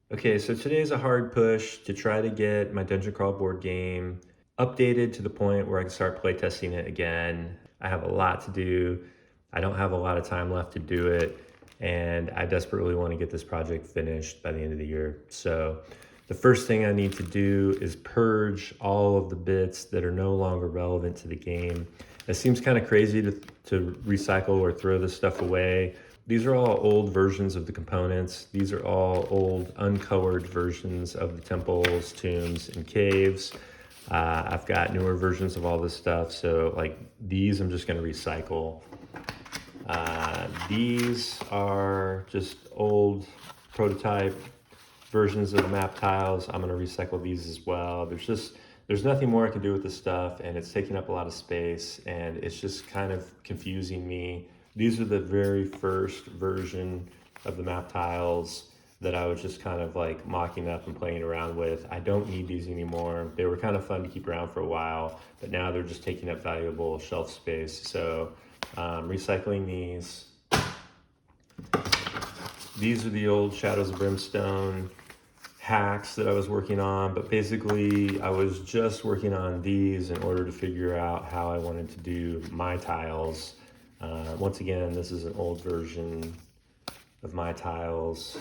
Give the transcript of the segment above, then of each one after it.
Okay, so today is a hard push to try to get my Dungeon Crawl board game updated to the point where I can start playtesting it again. I have a lot to do. I don't have a lot of time left to do it, and I desperately want to get this project finished by the end of the year. So, the first thing I need to do is purge all of the bits that are no longer relevant to the game. It seems kind of crazy to recycle or throw this stuff away. These are all old versions of the components. These are all old uncolored versions of the temples, tombs, and caves. I've got newer versions of all this stuff. So like these, I'm just gonna recycle. These are just old prototype versions of the map tiles. I'm gonna recycle these as well. There's nothing more I can do with this stuff, and it's taking up a lot of space, and it's just kind of confusing me. These are the very first version of the map tiles that I was just kind of like mocking up and playing around with. I don't need these anymore. They were kind of fun to keep around for a while, but now they're just taking up valuable shelf space. So recycling these. These are the old Shadows of Brimstone hacks that I was working on, but basically I was just working on these in order to figure out how I wanted to do my tiles. Once again, this is an old version of my tiles.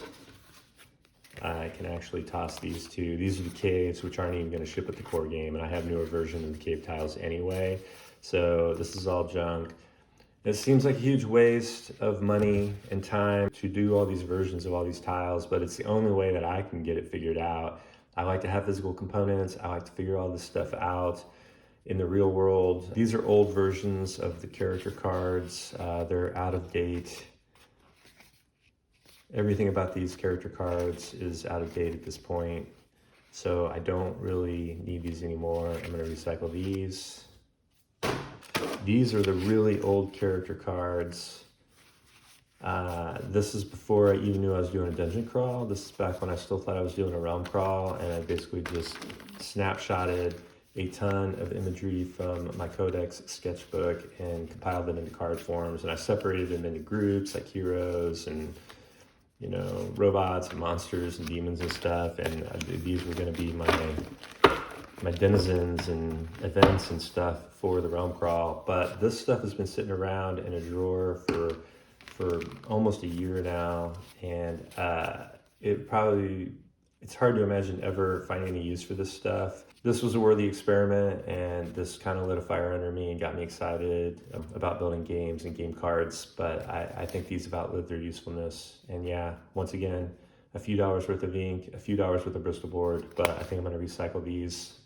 I can actually toss these two. These are the caves, which aren't even going to ship with the core game, and I have newer version of the cave tiles anyway. So this is all junk. It seems like a huge waste of money and time to do all these versions of all these tiles, but it's the only way that I can get it figured out. I like to have physical components. I like to figure all this stuff out in the real world. These are old versions of the character cards. They're out of date. Everything about these character cards is out of date at this point. So I don't really need these anymore. I'm gonna recycle these. These are the really old character cards. This is before I even knew I was doing a dungeon crawl. This is back when I still thought I was doing a realm crawl, and I basically just snapshotted a ton of imagery from my codex sketchbook and compiled them into card forms, and I separated them into groups like heroes and robots and monsters and demons and stuff, and these were going to be my denizens and events and stuff for the realm crawl. But this stuff has been sitting around in a drawer for almost a year now, and it's hard to imagine ever finding any use for this stuff. This was a worthy experiment, and this kind of lit a fire under me and got me excited about building games and game cards, but I think these have outlived their usefulness. And yeah, once again, a few dollars worth of ink, a few dollars worth of Bristol board, but I think I'm gonna recycle these.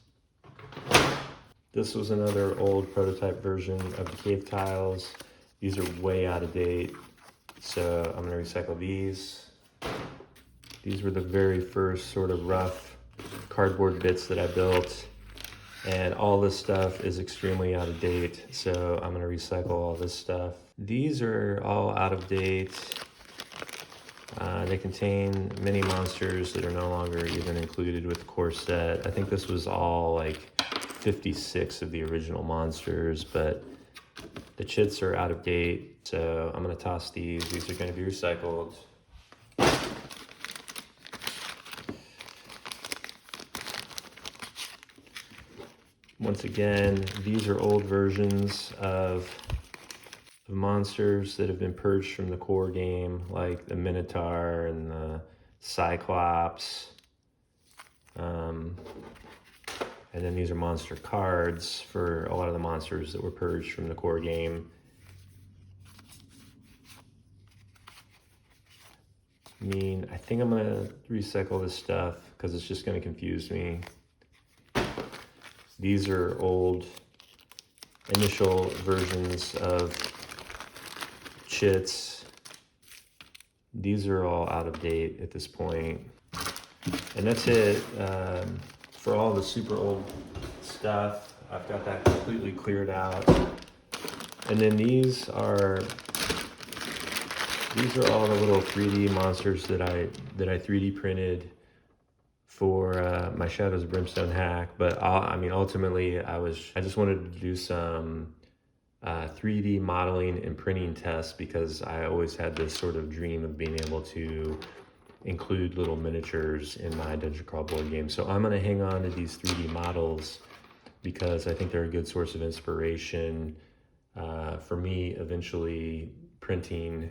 This was another old prototype version of the cave tiles. These are way out of date, so I'm gonna recycle these. These were the very first sort of rough cardboard bits that I built, and all this stuff is extremely out of date, so I'm gonna recycle all this stuff. These are all out of date. They contain many monsters that are no longer even included with the core set. I think this was all like 56 of the original monsters, but the chits are out of date, so I'm gonna toss these. These are gonna be recycled. Once again, these are old versions of monsters that have been purged from the core game, like the Minotaur and the Cyclops. And then these are monster cards for a lot of the monsters that were purged from the core game. I think I'm gonna recycle this stuff because it's just gonna confuse me. These are old initial versions of chits. These are all out of date at this point. And that's it. For all the super old stuff, I've got that completely cleared out. And then these are all the little 3D monsters that I 3D printed for my Shadows of Brimstone hack. But ultimately, I just wanted to do some 3D modeling and printing tests because I always had this sort of dream of being able to include little miniatures in my Dungeon Crawl board game. So I'm gonna hang on to these 3D models because I think they're a good source of inspiration for me eventually printing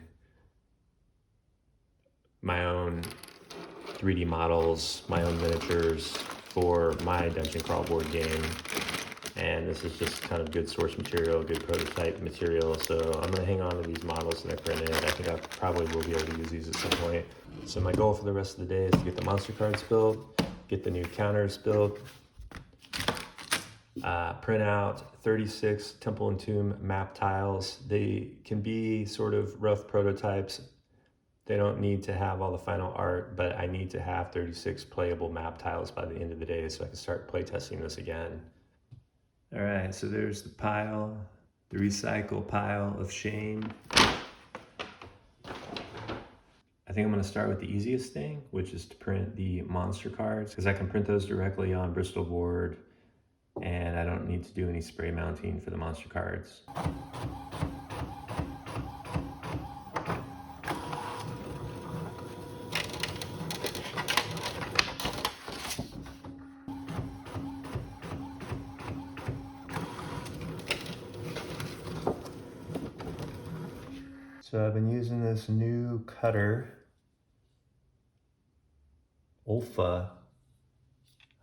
my own 3D models, my own miniatures for my Dungeon Crawl board game. And this is just kind of good source material, good prototype material. So I'm gonna hang on to these models that I printed. I think I probably will be able to use these at some point. So my goal for the rest of the day is to get the monster cards built, get the new counters built, print out 36 Temple and Tomb map tiles. They can be sort of rough prototypes. They don't need to have all the final art, but I need to have 36 playable map tiles by the end of the day so I can start playtesting this again. All right, so there's the pile, the recycle pile of shame. I think I'm gonna start with the easiest thing, which is to print the monster cards, because I can print those directly on Bristol board, and I don't need to do any spray mounting for the monster cards. So I've been using this new cutter, Olfa.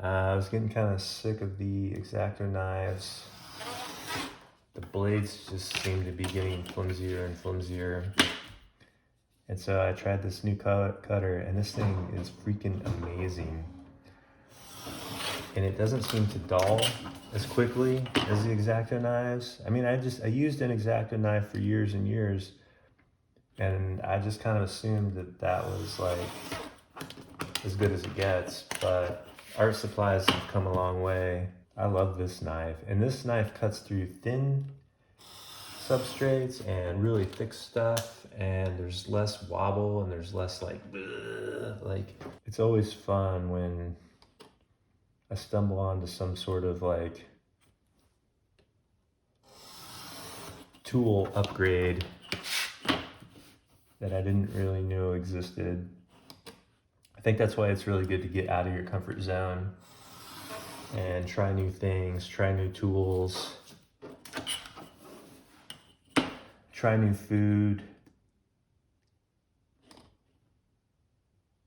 I was getting kind of sick of the X-Acto knives. The blades just seem to be getting flimsier and flimsier. And so I tried this new cutter, and this thing is freaking amazing. And it doesn't seem to dull as quickly as the X-Acto knives. I mean, I used an X-Acto knife for years and years, and I just kind of assumed that that was like as good as it gets, but art supplies have come a long way. I love this knife, and this knife cuts through thin substrates and really thick stuff, and there's less wobble and there's less like it's always fun when I stumble onto some sort of like tool upgrade that I didn't really know existed. I think that's why it's really good to get out of your comfort zone and try new things, try new tools, try new food,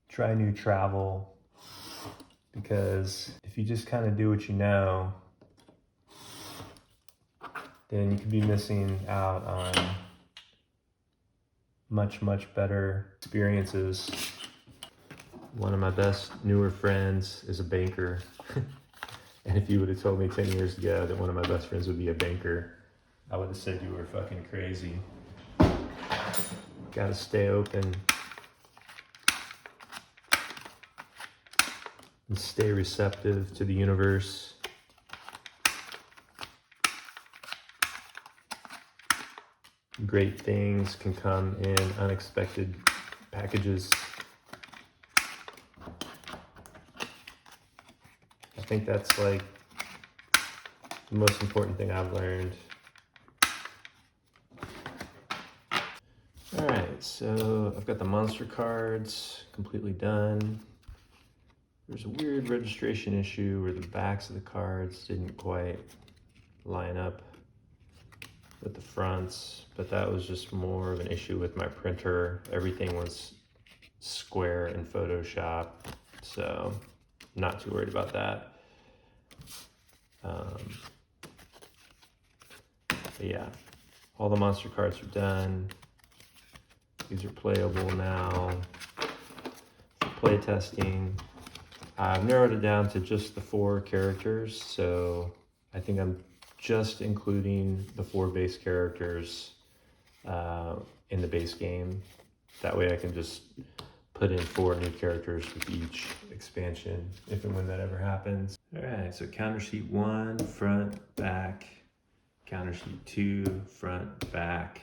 try new travel, because if you just kind of do what you know, then you could be missing out on much, much better experiences. One of my best newer friends is a banker. And if you would have told me 10 years ago that one of my best friends would be a banker, I would have said you were fucking crazy. Gotta stay open and stay receptive to the universe. Great things can come in unexpected packages. I think that's like the most important thing I've learned. All right, so I've got the monster cards completely done. There's a weird registration issue where the backs of the cards didn't quite line up with the fronts, but that was just more of an issue with my printer. Everything was square in Photoshop, so I'm not too worried about that. But yeah, all the monster cards are done. These are playable now for play testing. I've narrowed it down to just the 4 characters, so I think I'm just including the 4 base characters in the base game. That way I can just put in 4 new characters with each expansion, if and when that ever happens. All right, so counter sheet 1, front, back. Counter sheet 2, front, back.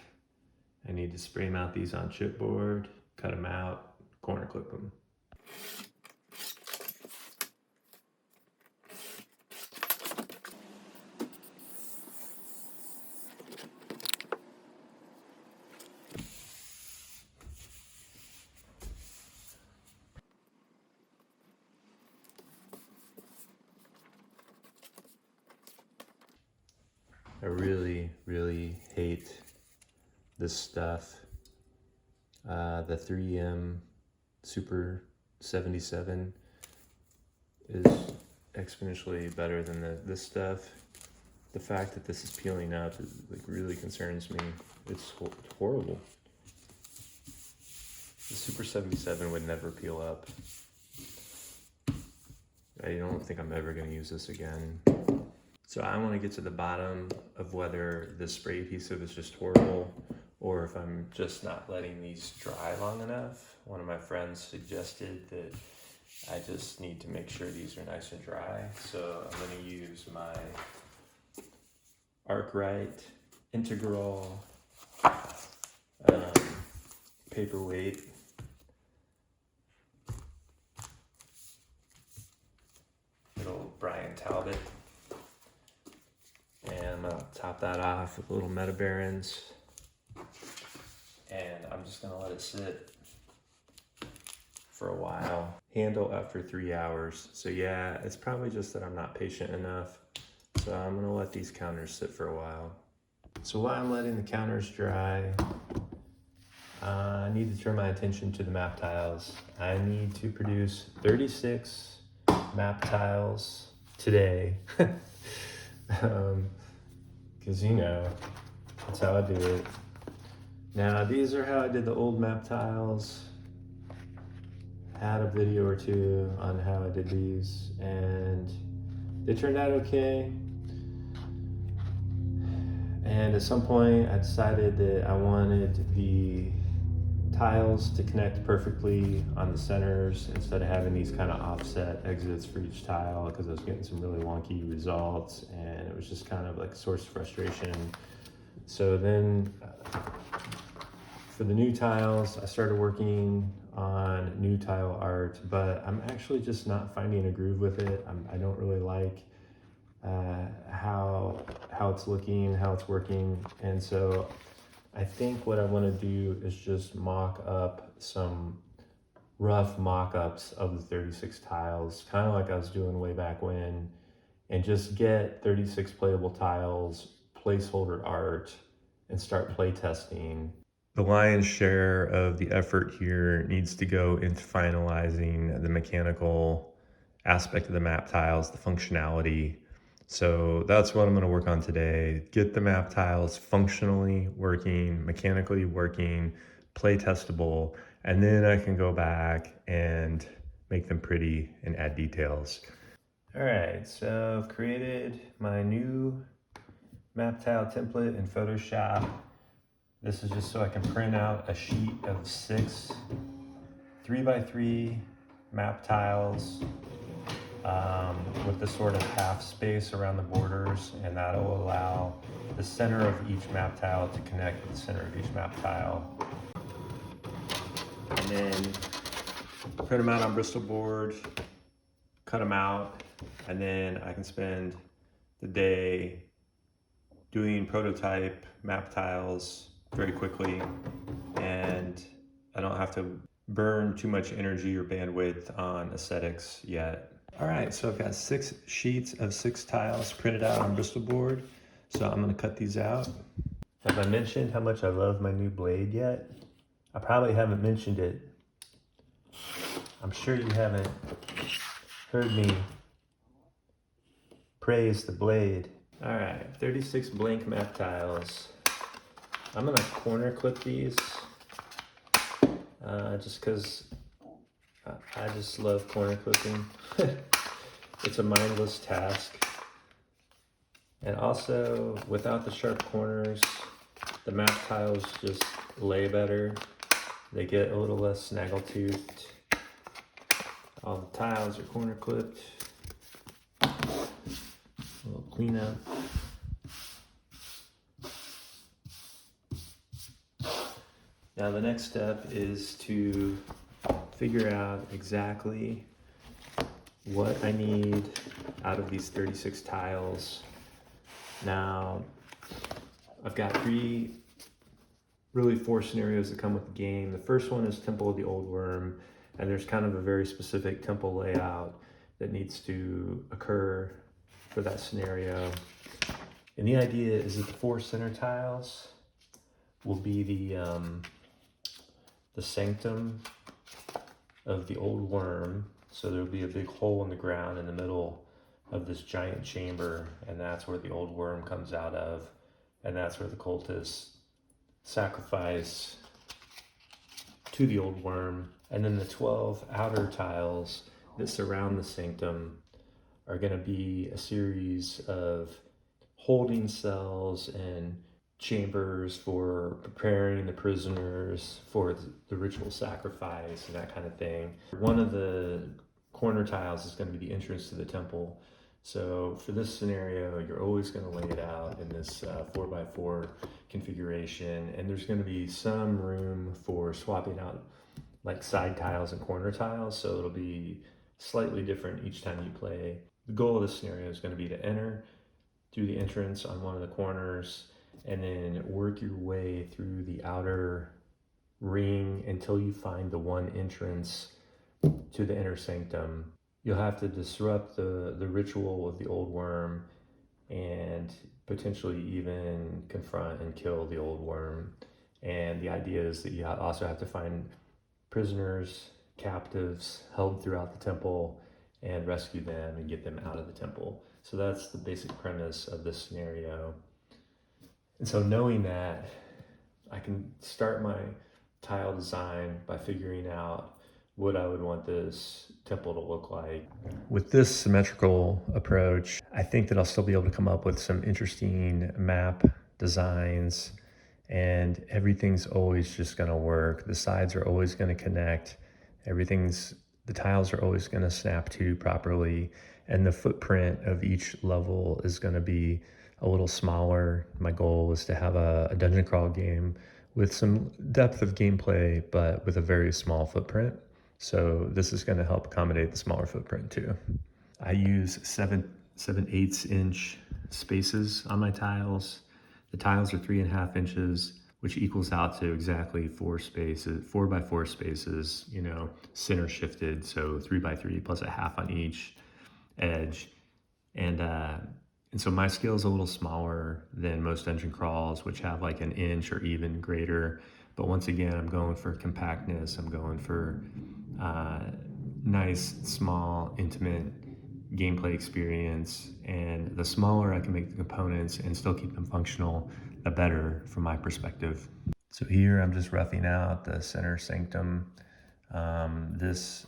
I need to spray mount these on chipboard, cut them out, corner clip them. I really, really hate this stuff. The 3M Super 77 is exponentially better than this stuff. The fact that this is peeling up like really concerns me. It's horrible. The Super 77 would never peel up. I don't think I'm ever going to use this again. So I want to get to the bottom of whether this spray adhesive is just horrible or if I'm just not letting these dry long enough. One of my friends suggested that I just need to make sure these are nice and dry. So I'm going to use my Arkwright Integral paperweight. Little Brian Talbot. And I'm gonna top that off with little metabarons. And I'm just gonna let it sit for a while. Handle after 3 hours. So yeah, it's probably just that I'm not patient enough. So I'm gonna let these counters sit for a while. So while I'm letting the counters dry, I need to turn my attention to the map tiles. I need to produce 36 map tiles today. Because you know, that's how I do it. Now these are how I did the old map tiles. Had a video or two on how I did these and they turned out okay. And at some point I decided that I wanted the tiles to connect perfectly on the centers instead of having these kind of offset exits for each tile, because I was getting some really wonky results and it was just kind of like a source of frustration. So then for the new tiles, I started working on new tile art, but I'm actually just not finding a groove with it. I don't really like how it's looking, how it's working. And so I think what I want to do is just mock up some rough mock-ups of the 36 tiles, kind of like I was doing way back when, and just get 36 playable tiles, placeholder art, and start play testing. The lion's share of the effort here needs to go into finalizing the mechanical aspect of the map tiles, the functionality. So that's what I'm going to work on today. Get the map tiles functionally working, mechanically working, play testable, and then I can go back and make them pretty and add details. All right, so I've created my new map tile template in Photoshop. This is just so I can print out a sheet of 6 3x3 map tiles with the sort of half space around the borders, and that'll allow the center of each map tile to connect with the center of each map tile. And then print them out on Bristol board, cut them out, and then I can spend the day doing prototype map tiles very quickly, and I don't have to burn too much energy or bandwidth on aesthetics yet. All right, so I've got 6 sheets of 6 tiles printed out on Bristol board, so I'm gonna cut these out. Have I mentioned how much I love my new blade yet? I probably haven't mentioned it. I'm sure you haven't heard me praise the blade. All right, 36 blank map tiles. I'm gonna corner clip these just because I just love corner clipping. It's a mindless task. And also, without the sharp corners, the map tiles just lay better. They get a little less snaggle-toothed. All the tiles are corner clipped. A little cleanup. Now the next step is to figure out exactly what I need out of these 36 tiles. Now, I've got 4 scenarios that come with the game. The first one is Temple of the Old Worm, and there's kind of a very specific temple layout that needs to occur for that scenario. And the idea is that the 4 center tiles will be the sanctum of the old worm. So there'll be a big hole in the ground in the middle of this giant chamber, and that's where the old worm comes out of, and that's where the cultists sacrifice to the old worm. And then the 12 outer tiles that surround the sanctum are going to be a series of holding cells and chambers for preparing the prisoners for the ritual sacrifice and that kind of thing. One of the corner tiles is going to be the entrance to the temple. So for this scenario, you're always going to lay it out in this 4x4 configuration, and there's going to be some room for swapping out like side tiles and corner tiles, so it'll be slightly different each time you play. The goal of this scenario is going to be to enter through the entrance on one of the corners and then work your way through the outer ring until you find the one entrance to the inner sanctum. You'll have to disrupt the ritual of the old worm and potentially even confront and kill the old worm. And the idea is that you also have to find prisoners, captives held throughout the temple, and rescue them and get them out of the temple. So that's the basic premise of this scenario. And so knowing that, I can start my tile design by figuring out what I would want this temple to look like. With this symmetrical approach, I think that I'll still be able to come up with some interesting map designs, and everything's always just gonna work. The sides are always gonna connect. The tiles are always gonna snap to properly, and the footprint of each level is gonna be a little smaller. My goal was to have a dungeon crawl game with some depth of gameplay, but with a very small footprint. So this is gonna help accommodate the smaller footprint too. I use 7/8 inch spaces on my tiles. The tiles are 3.5 inches, which equals out to exactly 4x4 spaces, center shifted. So 3x3 plus a half on each edge. And so my scale is a little smaller than most dungeon crawls, which have like an inch or even greater. But once again, I'm going for compactness. I'm going for nice, small, intimate gameplay experience. And the smaller I can make the components and still keep them functional, the better from my perspective. So here I'm just roughing out the center sanctum. This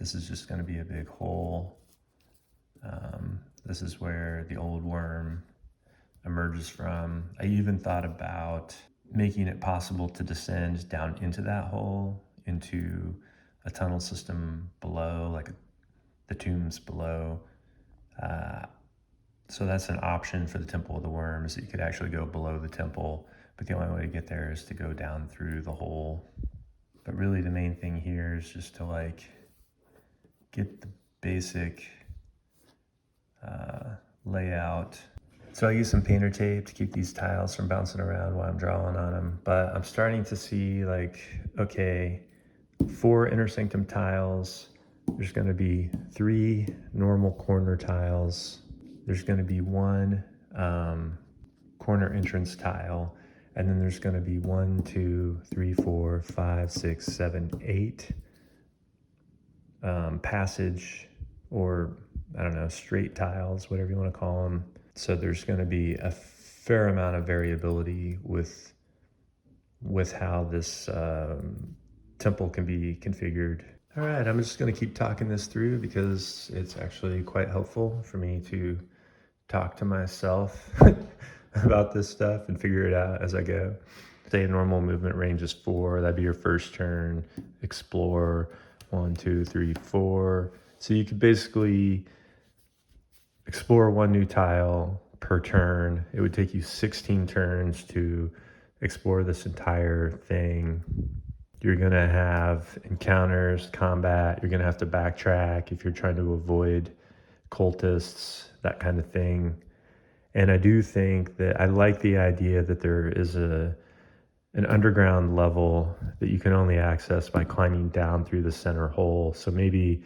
is just going to be a big hole. This is where the old worm emerges from. I even thought about making it possible to descend down into that hole, into a tunnel system below, like the tombs below. So that's an option for the Temple of the Worm, is that you could actually go below the temple, but the only way to get there is to go down through the hole. But really the main thing here is just to get the basic layout. So I use some painter tape to keep these tiles from bouncing around while I'm drawing on them. But I'm starting to see okay, 4 inner sanctum tiles. There's going to be 3 normal corner tiles. There's going to be 1 corner entrance tile. And then there's going to be 1, 2, 3, 4, 5, 6, 7, 8 passage, or I don't know, straight tiles, whatever you want to call them. So there's going to be a fair amount of variability with how this temple can be configured. All right, I'm just going to keep talking this through because it's actually quite helpful for me to talk to myself about this stuff and figure it out as I go. Say a normal movement range is 4. That'd be your first turn. Explore 1, 2, 3, 4. So you could basically explore 1 new tile per turn. It would take you 16 turns to explore this entire thing. You're gonna have encounters, combat. You're gonna have to backtrack if you're trying to avoid cultists, that kind of thing. And I do think that I like the idea that there is an underground level that you can only access by climbing down through the center hole. So maybe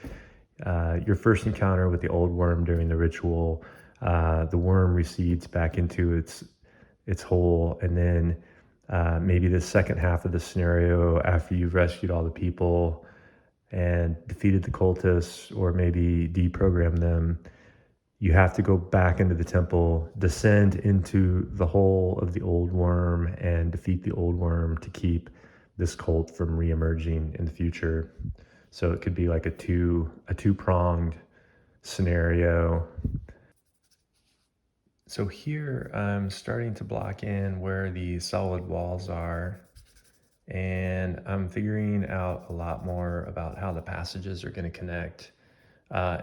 your first encounter with the old worm during the ritual the worm recedes back into its hole, and then maybe the second half of the scenario, after you've rescued all the people and defeated the cultists, or maybe deprogrammed them, you have to go back into the temple, descend into the hole of the old worm, and defeat the old worm to keep this cult from reemerging in the future. So it could be like a two-pronged scenario. So here I'm starting to block in where the solid walls are, and I'm figuring out a lot more about how the passages are going to connect.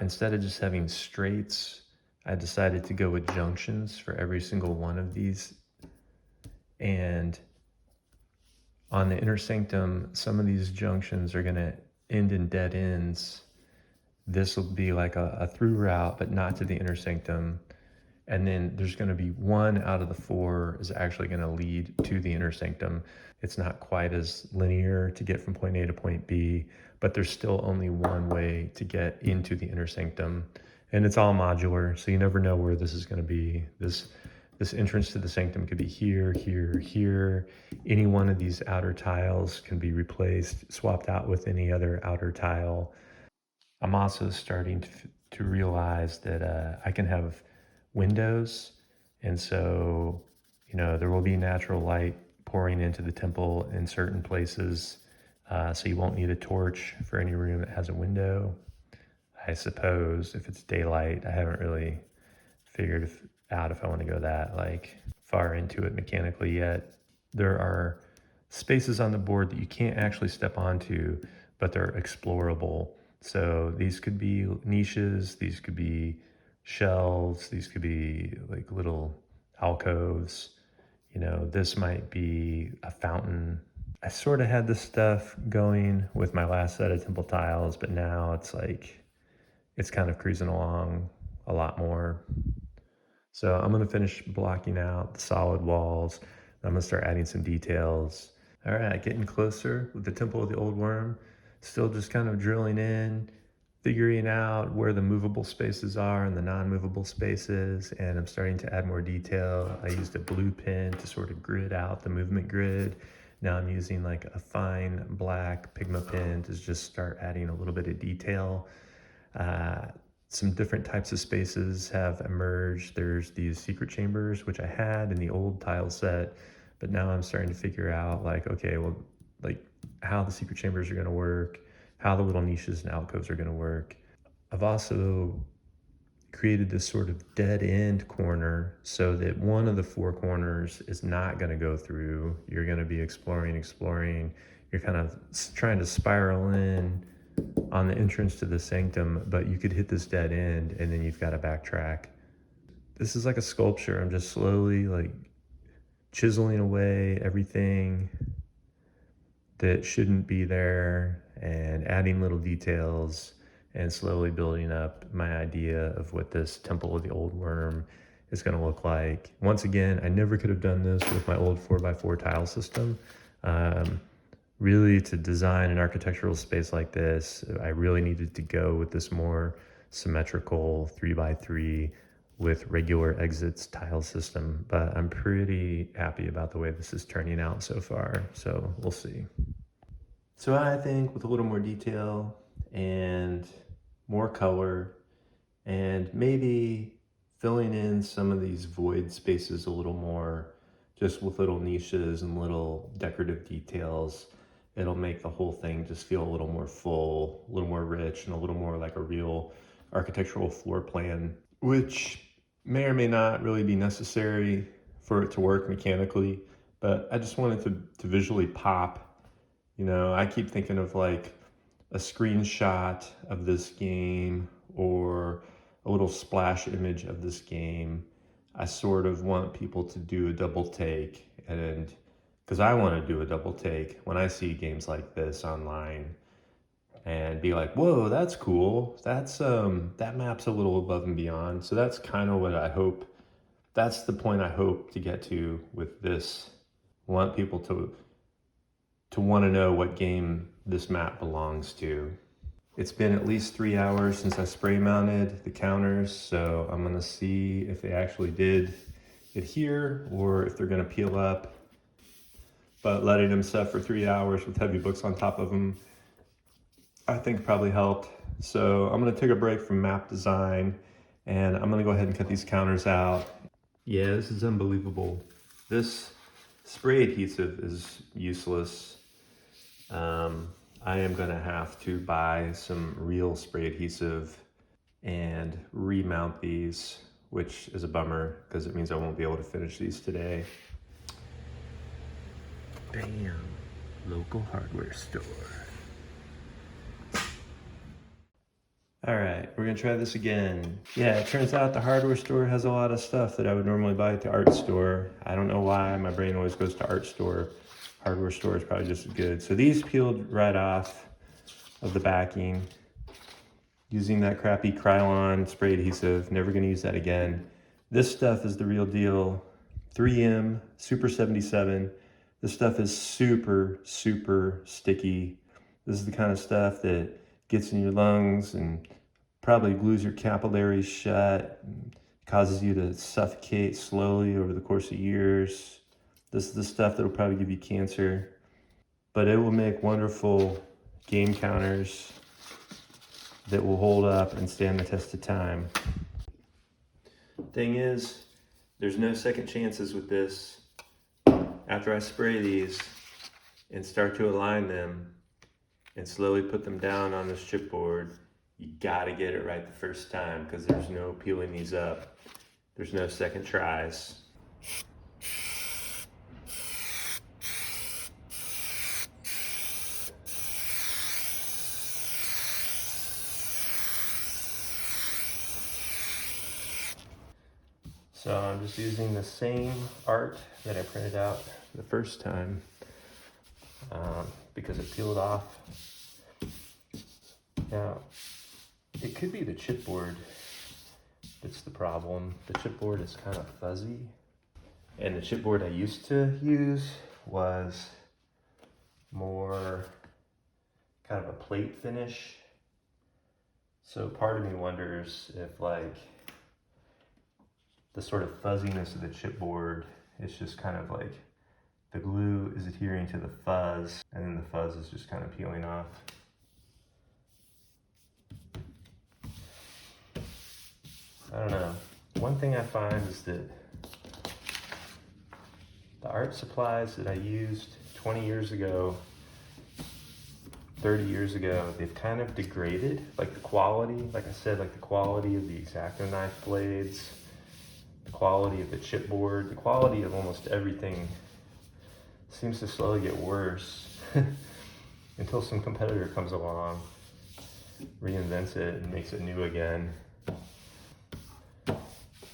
Instead of just having straights, I decided to go with junctions for every single one of these. And on the inner sanctum, some of these junctions are going to end in dead ends. This will be like a through route, but not to the inner sanctum. And then there's going to be one out of the four is actually going to lead to the inner sanctum. It's not quite as linear to get from point A to point B, but there's still only one way to get into the inner sanctum. And it's all modular, so you never know where this is going to be. This entrance to the sanctum could be here, here, here. Any one of these outer tiles can be replaced, swapped out with any other outer tile. I'm also starting to realize that I can have windows, and so there will be natural light pouring into the temple in certain places, so you won't need a torch for any room that has a window. I suppose if it's daylight, I haven't really figured out if I want to go that like far into it mechanically yet. There are spaces on the board that you can't actually step onto, but they're explorable. So these could be niches, these could be shelves, these could be like little alcoves. This might be a fountain. I sort of had this stuff going with my last set of temple tiles, but now it's kind of cruising along a lot more. So I'm going to finish blocking out the solid walls. I'm going to start adding some details. All right, getting closer with the Temple of the Old Worm. Still just kind of drilling in, figuring out where the movable spaces are and the non-movable spaces, and I'm starting to add more detail. I used a blue pen to sort of grid out the movement grid. Now I'm using like a fine black Pigma pen to just start adding a little bit of detail. Some different types of spaces have emerged. There's these secret chambers, which I had in the old tile set, but now I'm starting to figure out how the secret chambers are going to work, how the little niches and alcoves are going to work. I've also created this sort of dead end corner so that one of the four corners is not going to go through. You're going to be exploring. You're kind of trying to spiral in on the entrance to the sanctum, but you could hit this dead end and then you've got to backtrack. This is like a sculpture. I'm just slowly chiseling away everything that shouldn't be there and adding little details and slowly building up my idea of what this Temple of the Old Worm is going to look like. Once again, I never could have done this with my old 4x4 tile system. Really, to design an architectural space like this, I really needed to go with this more symmetrical 3x3 with regular exits tile system, but I'm pretty happy about the way this is turning out so far, so we'll see. So I think with a little more detail and more color and maybe filling in some of these void spaces a little more, just with little niches and little decorative details, it'll make the whole thing just feel a little more full, a little more rich, and a little more like a real architectural floor plan, which may or may not really be necessary for it to work mechanically, but I just wanted to visually pop. I keep thinking of like a screenshot of this game or a little splash image of this game. I sort of want people to do a double take, and because I want to do a double take when I see games like this online and be like, whoa, that's cool. That map's a little above and beyond. So that's kind of what I hope. That's the point I hope to get to with this. I want people to want to know what game this map belongs to. It's been at least 3 hours since I spray mounted the counters, so I'm gonna see if they actually did adhere or if they're gonna peel up. But letting them set for 3 hours with heavy books on top of them, I think probably helped. So I'm gonna take a break from map design and I'm gonna go ahead and cut these counters out. Yeah, this is unbelievable. This spray adhesive is useless. I am gonna have to buy some real spray adhesive and remount these, which is a bummer because it means I won't be able to finish these today. Bam, local hardware store. All right, we're gonna try this again. Yeah, it turns out the hardware store has a lot of stuff that I would normally buy at the art store. I don't know why, my brain always goes to art store. Hardware store is probably just as good. So these peeled right off of the backing using that crappy Krylon spray adhesive. Never gonna use that again. This stuff is the real deal. 3M Super 77. This stuff is super, super sticky. This is the kind of stuff that gets in your lungs and probably glues your capillaries shut, and causes you to suffocate slowly over the course of years. This is the stuff that will probably give you cancer, but it will make wonderful game counters that will hold up and stand the test of time. Thing is, there's no second chances with this. After I spray these and start to align them and slowly put them down on this chipboard, you gotta get it right the first time because there's no peeling these up. There's no second tries. So I'm just using the same art that I printed out the first time because it peeled off. Now, it could be the chipboard that's the problem. The chipboard is kind of fuzzy. And the chipboard I used to use was more kind of a plate finish. So part of me wonders if like the sort of fuzziness of the chipboard is just kind of like the glue is adhering to the fuzz and then the fuzz is just kind of peeling off. I don't know. One thing I find is that the art supplies that I used 20 years ago, 30 years ago, they've kind of degraded. Like the quality, like I said, like the quality of the X-Acto knife blades, the quality of the chipboard, the quality of almost everything seems to slowly get worse until some competitor comes along, reinvents it and makes it new again. I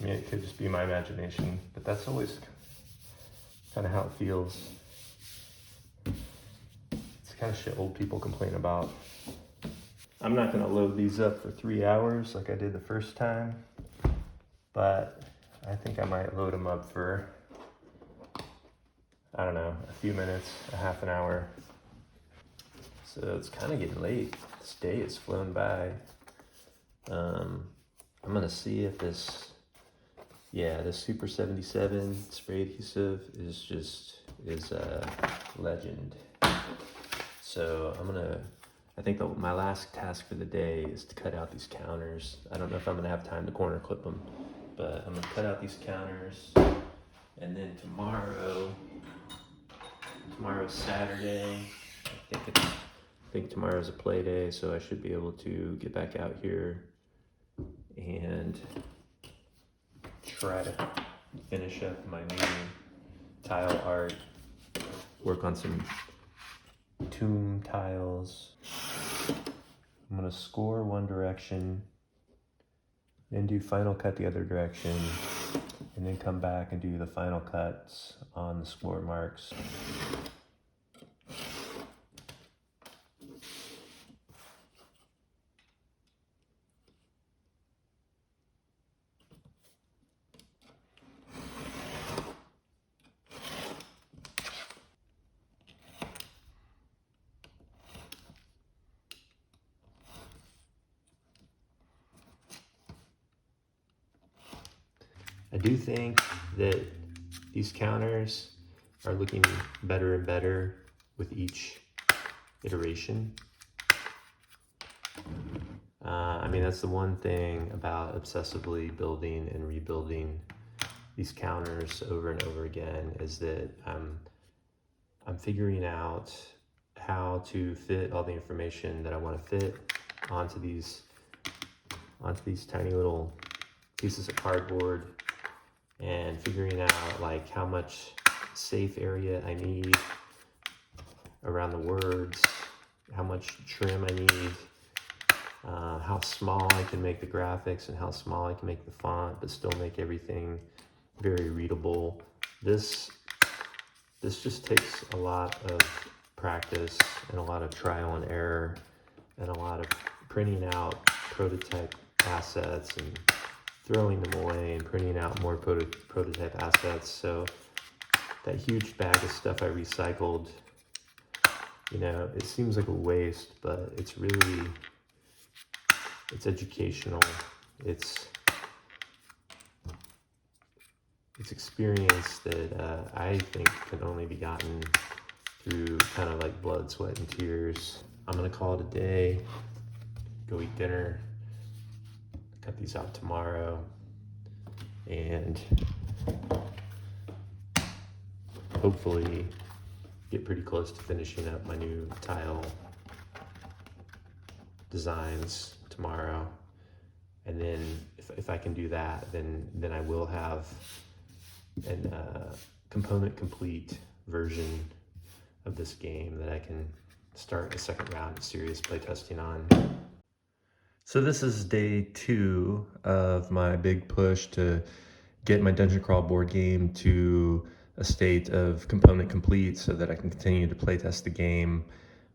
mean, it could just be my imagination, but that's always kind of how it feels. It's kind of shit old people complain about. I'm not gonna load these up for 3 hours like I did the first time, but I think I might load them up for, I don't know, a few minutes, a half an hour. So it's kind of getting late. This day has flown by. I'm gonna see if this Super 77 spray adhesive is a legend. So I think my last task for the day is to cut out these counters. I don't know if I'm gonna have time to corner clip them, but I'm gonna cut out these counters, and then tomorrow's Saturday. I think tomorrow's a play day, so I should be able to get back out here and try to finish up my new tile art, work on some tomb tiles. I'm gonna score one direction, then do final cut the other direction, and then come back and do the final cuts on the score marks. I do think that these counters are looking better and better with each iteration. I mean, that's the one thing about obsessively building and rebuilding these counters over and over again, is that I'm figuring out how to fit all the information that I want to fit onto these tiny little pieces of cardboard, and figuring out like how much safe area I need around the words, how much trim I need, how small I can make the graphics and how small I can make the font, but still make everything very readable. This just takes a lot of practice and a lot of trial and error and a lot of printing out prototype assets and throwing them away and printing out more prototype assets. So that huge bag of stuff I recycled, you know, it seems like a waste, but it's really, it's educational. It's experience that I think can only be gotten through kind of like blood, sweat, and tears. I'm gonna call it a day, go eat dinner, cut these out tomorrow, and hopefully get pretty close to finishing up my new tile designs tomorrow. And then if I can do that, then I will have an component complete version of this game that I can start a second round of serious playtesting on. So this is day 2 of my big push to get my Dungeon Crawl board game to a state of component complete so that I can continue to playtest the game,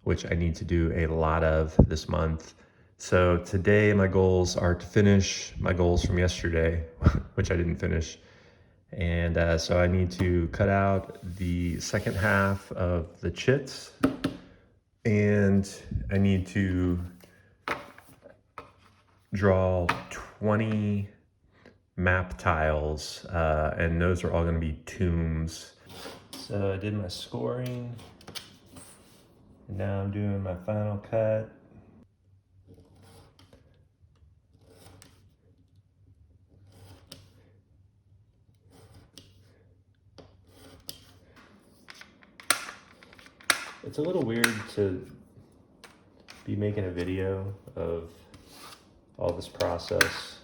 which I need to do a lot of this month. So today my goals are to finish my goals from yesterday, which I didn't finish. And so I need to cut out the second half of the chits, and I need to draw 20 map tiles, and those are all going to be tombs. So I did my scoring, and now I'm doing my final cut. It's a little weird to be making a video of all this process,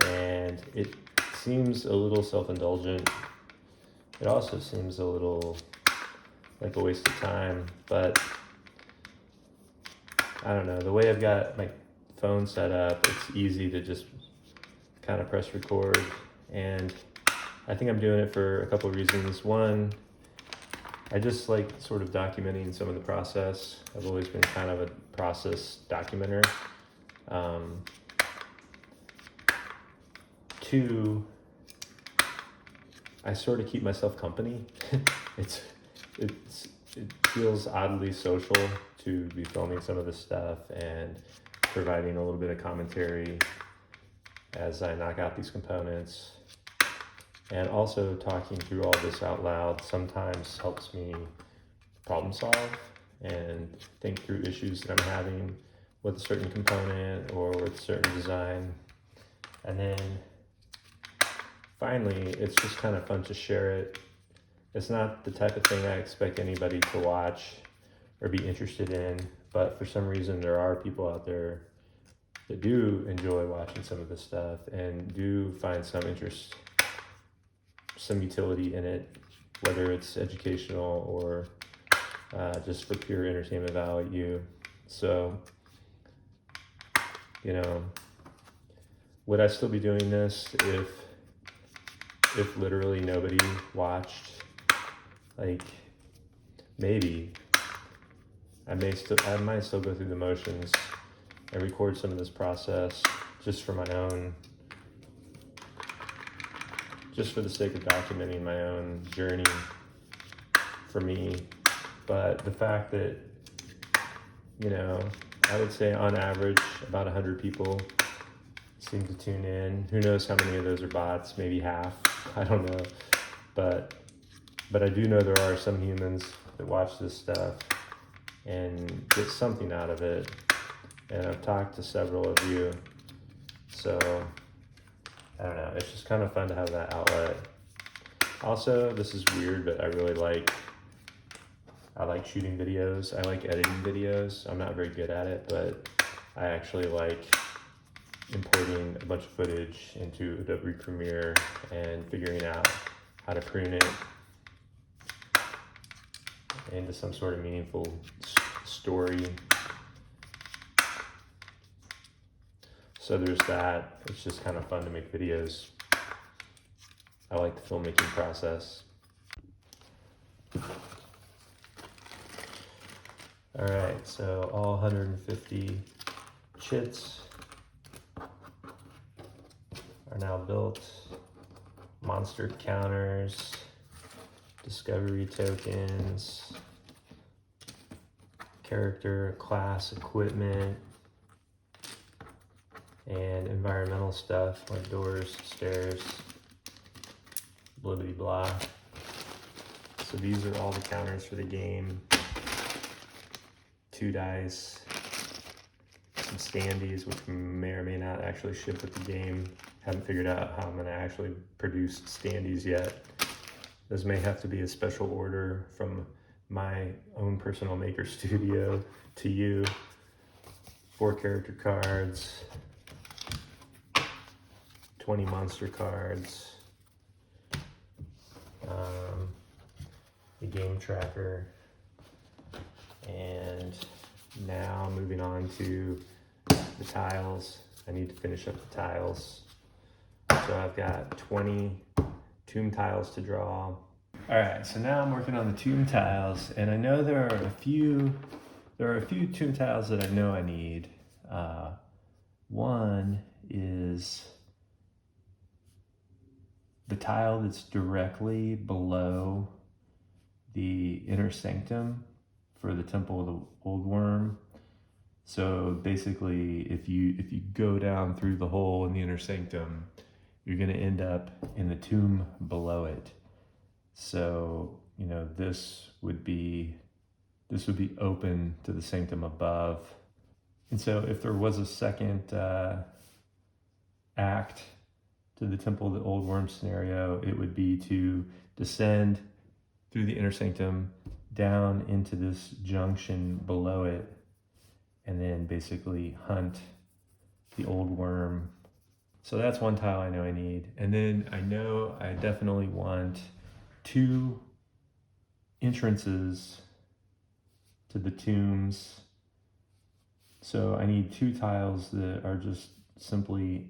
and it seems a little self-indulgent. It also seems a little like a waste of time, but I don't know, the way I've got my phone set up, it's easy to just kind of press record, and I think I'm doing it for a couple of reasons. One, I just like sort of documenting some of the process. I've always been kind of a process documenter. 2, I sort of keep myself company. It feels oddly social to be filming some of this stuff and providing a little bit of commentary as I knock out these components. And also talking through all this out loud sometimes helps me problem solve and think through issues that I'm having with a certain component or with a certain design. And then finally, it's just kind of fun to share it. It's not the type of thing I expect anybody to watch or be interested in, but for some reason there are people out there that do enjoy watching some of this stuff and do find some interest, some utility in it, whether it's educational or just for pure entertainment value. So, you know, would I still be doing this if literally nobody watched? Like, maybe. I might still go through the motions and record some of this process just for my own, just for the sake of documenting my own journey for me. But the fact that, you know, I would say on average about 100 people seem to tune in. Who knows how many of those are bots? Maybe half. I don't know. But I do know there are some humans that watch this stuff and get something out of it. And I've talked to several of you. So I don't know. It's just kind of fun to have that outlet. Also, this is weird, but I like shooting videos. I like editing videos. I'm not very good at it, but I actually like importing a bunch of footage into Adobe Premiere and figuring out how to prune it into some sort of meaningful story. So there's that. It's just kind of fun to make videos. I like the filmmaking process. All right, so all 150 chits are now built. Monster counters, discovery tokens, character class equipment, and environmental stuff like doors, stairs, blah blah blah. So these are all the counters for the game. 2 dice, some standees, which may or may not actually ship with the game. Haven't figured out how I'm gonna actually produce standees yet. Those may have to be a special order from my own personal maker studio to you. 4 character cards, 20 monster cards, the game tracker, and now moving on to the tiles. I need to finish up the tiles. So I've got 20 tomb tiles to draw. All right, so now I'm working on the tomb tiles, and I know there are a few tomb tiles that I know I need. One is the tile that's directly below the inner sanctum for the Temple of the Old Worm. So basically, if you go down through the hole in the inner sanctum, you're going to end up in the tomb below it. So, you know, this would be open to the sanctum above. And so if there was a second act to the Temple of the Old Worm scenario, it would be to descend through the inner sanctum down into this junction below it, and then basically hunt the old worm. So that's one tile I know I need. And then I know I definitely want 2 entrances to the tombs. So I need 2 tiles that are just simply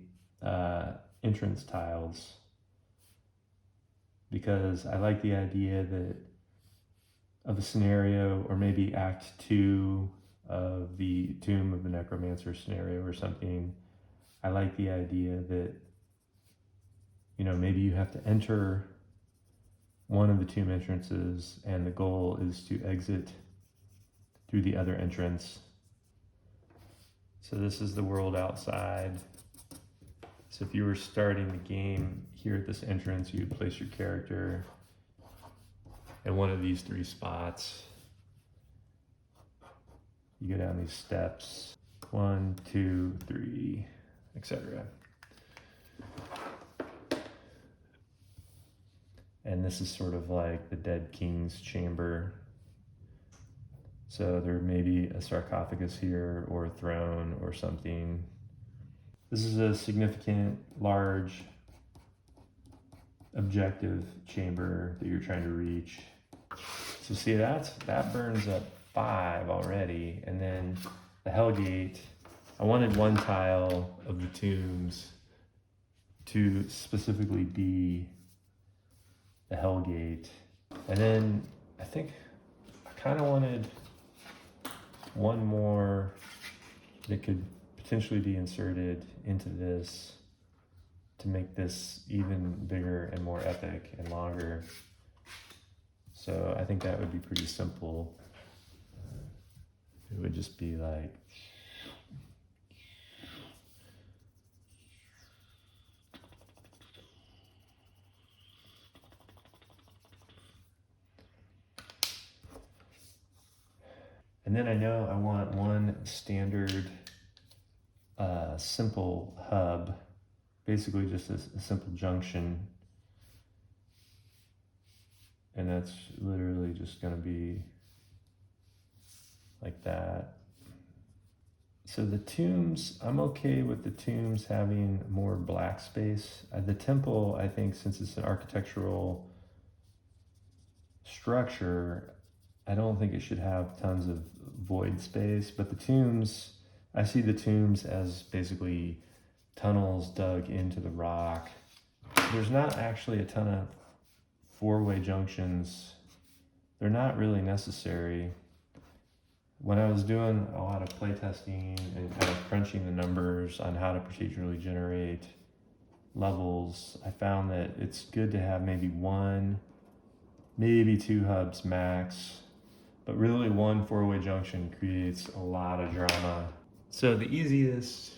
entrance tiles, because I like the idea that of a scenario, or maybe act 2 of the Tomb of the Necromancer scenario or something. I like the idea that, you know, maybe you have to enter one of the tomb entrances and the goal is to exit through the other entrance. So this is the world outside. So if you were starting the game here at this entrance, you would place your character in one of these 3 spots. You go down these steps, 1, 2, 3, etc. And this is sort of like the dead king's chamber. So there may be a sarcophagus here, or a throne or something. This is a significant, large objective chamber that you're trying to reach. So see, that burns up 5 already. And then the Hellgate, I wanted 1 tile of the tombs to specifically be the Hellgate. And then I think I kind of wanted 1 more that could potentially be inserted into this to make this even bigger and more epic and longer. So I think that would be pretty simple. It would just be like, And then I know I want one standard simple hub, basically just a simple junction. And that's literally just gonna be like that. So the tombs, I'm okay with the tombs having more black space. The temple, I think, since it's an architectural structure, I don't think it should have tons of void space, but the tombs, I see the tombs as basically tunnels dug into the rock. There's not actually a ton of four-way junctions. They're not really necessary. When I was doing a lot of playtesting and kind of crunching the numbers on how to procedurally generate levels, I found that it's good to have maybe one, maybe two hubs max, but really one four-way junction creates a lot of drama. So the easiest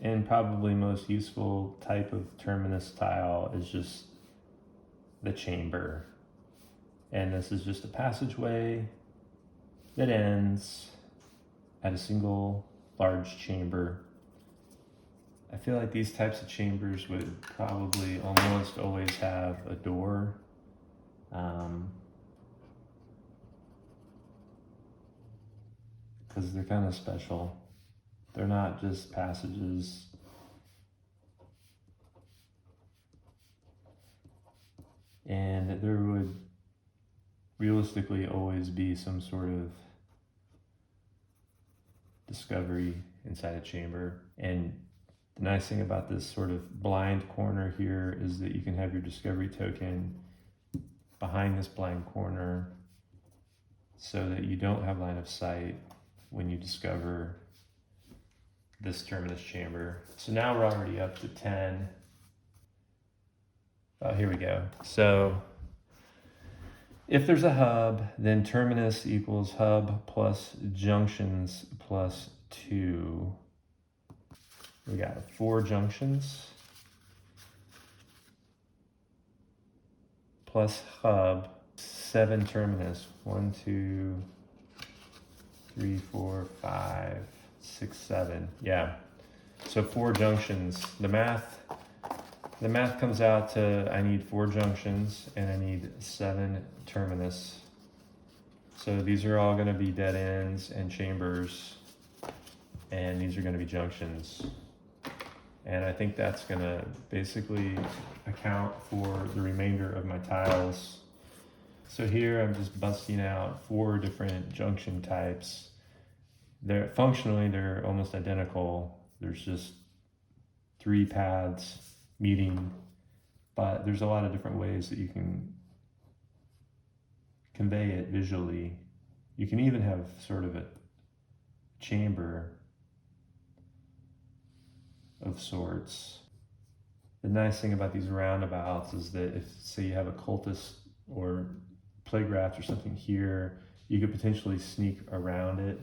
and probably most useful type of terminus tile is just the chamber. And this is just a passageway that ends at a single large chamber. I feel like these types of chambers would probably almost always have a door. Because they're kind of special. They're not just passages. And there would realistically always be some sort of discovery inside a chamber. And the nice thing about this sort of blind corner here is that you can have your discovery token behind this blind corner so that you don't have line of sight when you discover this terminus chamber. So now we're already up to 10. Oh, here we go. So if there's a hub, then terminus equals hub plus junctions plus 2. We got 4 junctions plus hub, 7 terminus. 1, 2, 3, 4, 5, 6, 7. Yeah. So 4 junctions. The math comes out to I need 4 junctions and I need 7 terminus. So these are all going to be dead ends and chambers, and these are going to be junctions. And I think that's going to basically account for the remainder of my tiles. So here I'm just busting out 4 different junction types. Functionally they're almost identical. There's just 3 paths meeting, but there's a lot of different ways that you can convey it visually. You can even have sort of a chamber of sorts. The nice thing about these roundabouts is that if, say, you have a cultist or playgraft or something here, you could potentially sneak around it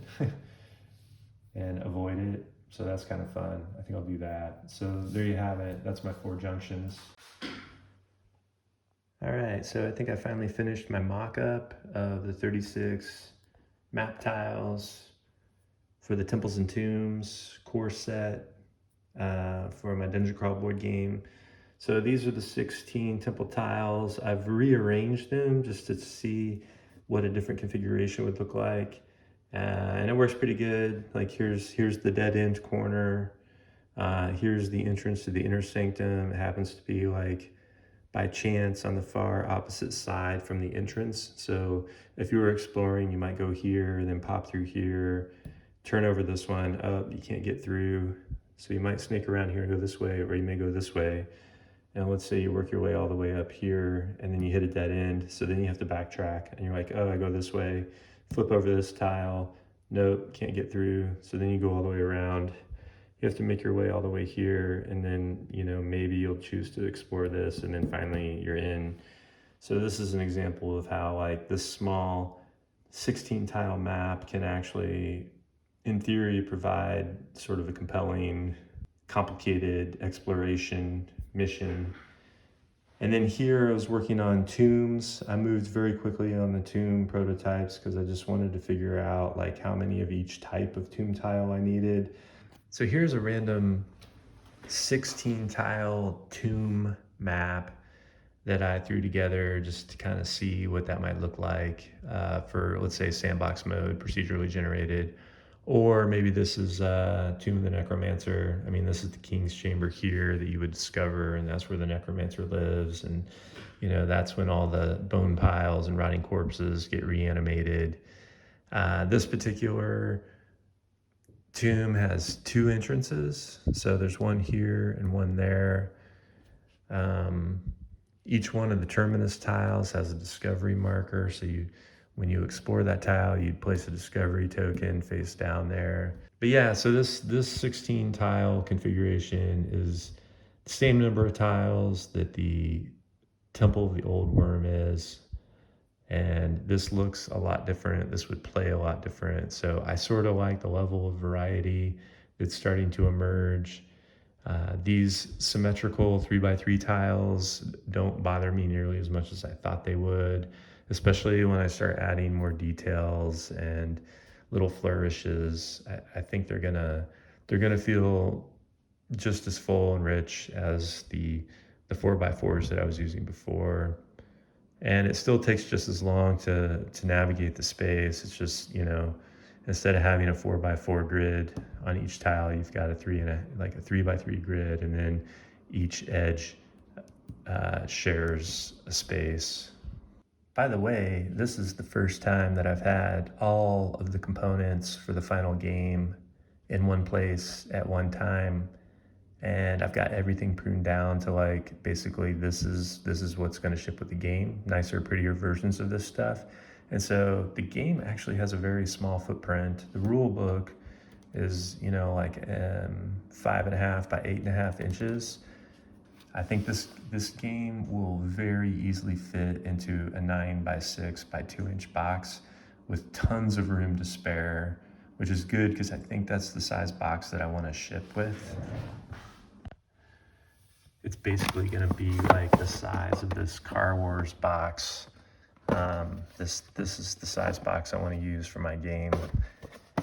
and avoid it. So that's kind of fun. I think I'll do that. So there you have it. That's my 4 junctions. All right, so I think I finally finished my mock-up of the 36 map tiles for the Temples and Tombs core set for my Dungeon Crawl board game. So these are the 16 temple tiles. I've rearranged them just to see what a different configuration would look like. And it works pretty good. Like here's the dead end corner. Here's the entrance to the inner sanctum. It happens to be like by chance on the far opposite side from the entrance. So if you were exploring, you might go here, then pop through here, turn over this one up, you can't get through. So you might snake around here and go this way, or you may go this way. And let's say you work your way all the way up here and then you hit a dead end. So then you have to backtrack and you're like, oh, I go this way, flip over this tile. Nope, can't get through. So then you go all the way around. You have to make your way all the way here, and then, you know, maybe you'll choose to explore this, and then finally you're in. So this is an example of how like this small 16 tile map can actually, in theory, provide sort of a compelling, complicated exploration mission. And then here I was working on tombs. I moved very quickly on the tomb prototypes because I just wanted to figure out like how many of each type of tomb tile I needed. So here's a random 16 tile tomb map that I threw together just to kind of see what that might look like for, let's say, sandbox mode, procedurally generated. Or maybe this is Tomb of the Necromancer. I mean, this is the King's Chamber here that you would discover, and that's where the Necromancer lives. And, you know, that's when all the bone piles and rotting corpses get reanimated. This particular tomb has two entrances. So there's one here and one there. Um, each one of the terminus tiles has a discovery marker. So when you explore that tile, you'd place a discovery token face down there. But yeah, so this 16 tile configuration is the same number of tiles that the Temple of the Old Worm is. And this looks a lot different. This would play a lot different. So I sort of like the level of variety that's starting to emerge. These symmetrical 3x3 tiles don't bother me nearly as much as I thought they would, especially when I start adding more details and little flourishes. I think they're gonna feel just as full and rich as the 4x4s that I was using before. And it still takes just as long to navigate the space. It's just, you know, instead of having a 4x4 grid on each tile, you've got a 3x3 grid, and then each edge shares a space. By the way, this is the first time that I've had all of the components for the final game in one place at one time, and I've got everything pruned down to like basically this is what's going to ship with the game, nicer, prettier versions of this stuff. And so the game actually has a very small footprint. The rule book is, you know, like 5.5 by 8.5 inches. I think this game will very easily fit into a 9 by 6 by 2 inch box with tons of room to spare, which is good because I think that's the size box that I want to ship with. It's basically going to be like the size of this Car Wars box. This is the size box I want to use for my game.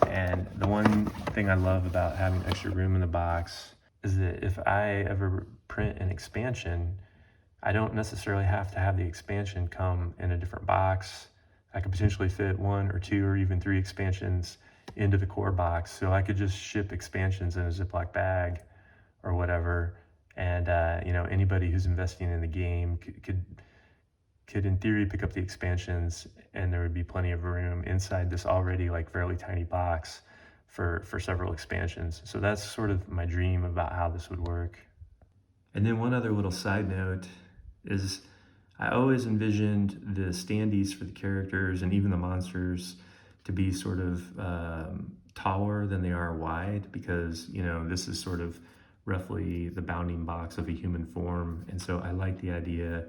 And the one thing I love about having extra room in the box is that if I ever print an expansion, I don't necessarily have to have the expansion come in a different box. I could potentially fit 1 or 2 or even 3 expansions into the core box. So I could just ship expansions in a Ziploc bag or whatever. And you know, anybody who's investing in the game could in theory pick up the expansions, and there would be plenty of room inside this already like fairly tiny box for several expansions. So that's sort of my dream about how this would work. And then one other little side note is I always envisioned the standees for the characters and even the monsters to be sort of taller than they are wide, because, you know, this is sort of roughly the bounding box of a human form. And so I like the idea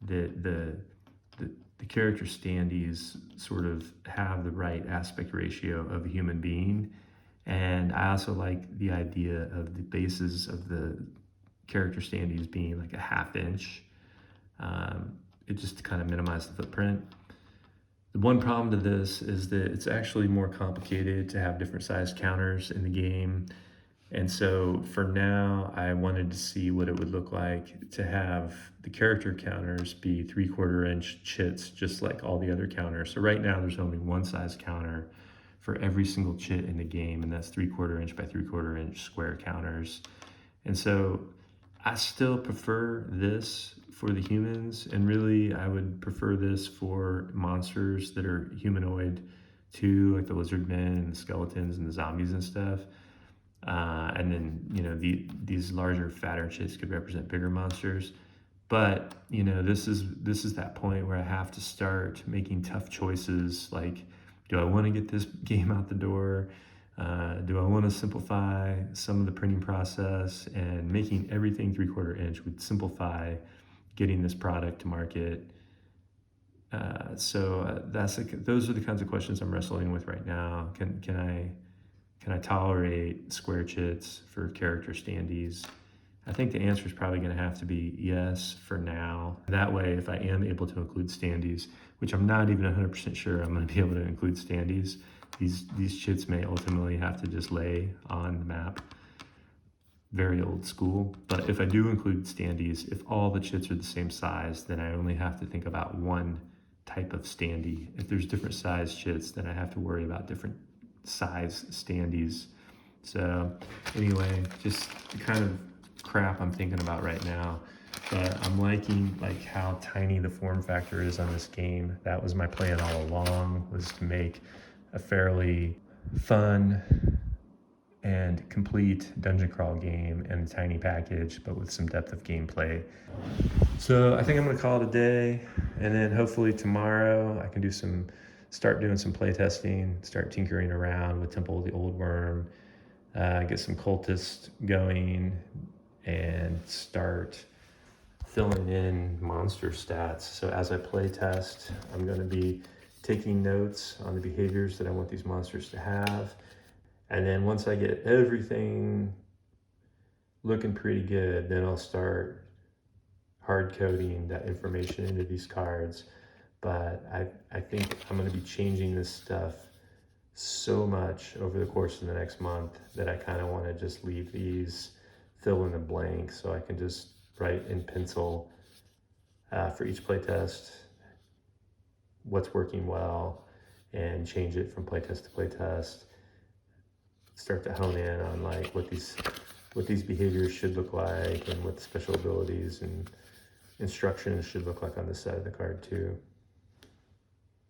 that the character standees sort of have the right aspect ratio of a human being. And I also like the idea of the bases of the character standees being like a 1/2 inch. It just kind of minimizes the footprint. The one problem to this is that it's actually more complicated to have different size counters in the game. And so for now, I wanted to see what it would look like to have the character counters be 3/4 inch chits, just like all the other counters. So right now there's only one size counter for every single chit in the game, and that's 3/4 inch by 3/4 inch square counters. And so I still prefer this for the humans, and really I would prefer this for monsters that are humanoid too, like the lizard men and the skeletons and the zombies and stuff. And then, you know, these larger, fatter chits could represent bigger monsters. But, you know, this is that point where I have to start making tough choices. Like, do I want to get this game out the door? Do I want to simplify some of the printing process? And making everything 3/4 inch would simplify getting this product to market. So those are the kinds of questions I'm wrestling with right now. Can I tolerate square chits for character standees? I think the answer is probably going to have to be yes for now. That way, if I am able to include standees, which I'm not even 100% sure I'm going to be able to include standees, these chits may ultimately have to just lay on the map. Very old school. But if I do include standees, if all the chits are the same size, then I only have to think about one type of standee. If there's different size chits, then I have to worry about different size standees. So anyway, just the kind of crap I'm thinking about right now. But I'm liking like how tiny the form factor is on this game. That was my plan all along, was to make a fairly fun and complete dungeon crawl game in a tiny package, but with some depth of gameplay. So I think I'm gonna call it a day, and then hopefully tomorrow I can start doing some play testing, start tinkering around with Temple of the Old Worm, get some cultists going, and start filling in monster stats. So as I play test, I'm gonna be taking notes on the behaviors that I want these monsters to have. And then once I get everything looking pretty good, then I'll start hard coding that information into these cards. But I think I'm going to be changing this stuff so much over the course of the next month that I kind of want to just leave these fill in the blank, so I can just write in pencil for each playtest what's working well and change it from playtest to playtest. Start to hone in on like what these behaviors should look like and what the special abilities and instructions should look like on this side of the card too.